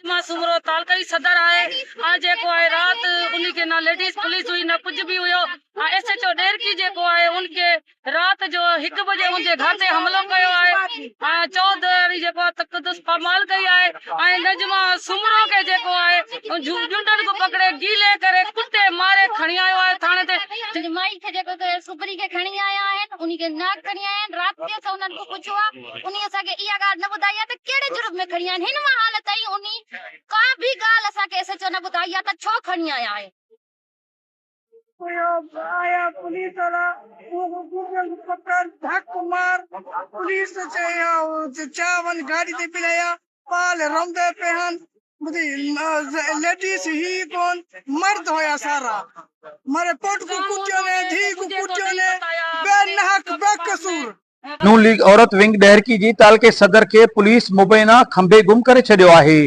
मां सुमरो तालकई सदर आए आ जेको है रात उन्हीं के ना लेडीज पुलिस हुई ना कुछ भी हुयो एसएचओ डेर की जेको है उनके रात जो 1 बजे उनके घर ते हमलो कयो है चौधरी जेको तकदस पमाल कई है नजमा सुमरो के जेको है झुंडन को पकड़े गीले करे कुटे मारे खणी आयो है थाने ते माई के जेको सुबरी के खणी आया है उन्हीं के नाक खणी आया है रात के उन्हन को पुछवा उन्हीं असा के इया गाल न बुधाया त केड़े जुर्म में खणी आया हिन हालत आई उन्हीं का भी गाल असा के एसएचओ न बुधाया त छो खणी आया है आया पुलिस वाला वो पकड़ धक मार पुलिस से चावन गाड़ी ते पिलाया पाल रमदे पेहन बुधी लेडीज ही कौन मर्द होया सारा मारे पोट को कुटियो ने धी को कुटियो ने बेनहक बेकसूर। नून लीग औरत विंग डहरकी जी तालके सदर के पुलिस मुबैना खंबे गुम करे छड़ियो आहे।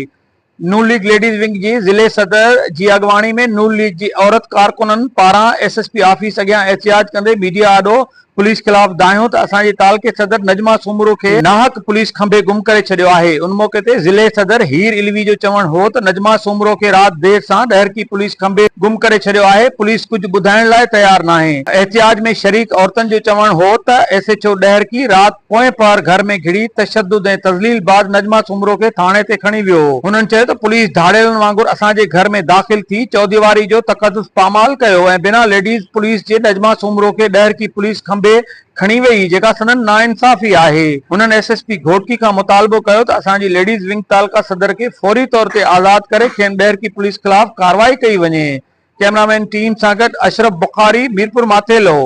नून लीग लेडीज विंग जी जिले सदर जी अगवाणी में नून लीग जी औरत कारकुनन पारा एसएसपी ऑफिस अगियां एहतियाज कंदे मीडिया आडो पुलिस खिलाफ दायो त असांजे तालके सदर नजमा सुमरो के नाहक पुलिस खंबे गुम करे छड़ियो आहे। उन मौके ते जिले सदर हीर इलवी जो चवण हो त नजमा सुमरो के रात देर सां डहरकी पुलिस खंबे गुम करे छड़ियो आहे। पुलिस कुछ बुधाइण लाइ तैयार नाहे। एहतियाज में शरीक औरतन जो चवण हो त एसएचओ डहरकी रात पोएं पार घर में घिड़ी तशद्दुद ऐं तज़लील बाद नजमा सुमरो के थाने ते खणी वियो। हुननि चयो त पुलिस धाड़ेलनि वांगुरु असांजे घर में दाख़िल थी चौदीवारी जो तक़दुस पामाल कयो ऐं बिना लेडीज पुलिस जे नजमा सुमरो के डहरकी पुलिस खंबे खणी वई जेका सनन नाइंसाफी आहे। हुननि एसएसपी घोटकी का मुतालबो कयो त असांजी लेडीज विंग तालका सदर के फौरी तौर ते आजाद करे खेनि डहरकी पुलिस खिलाफ कार्रवाई कई वञे। कैमरामैन टीम सां गॾु अशरफ बुखारी मीरपुर माथेलो।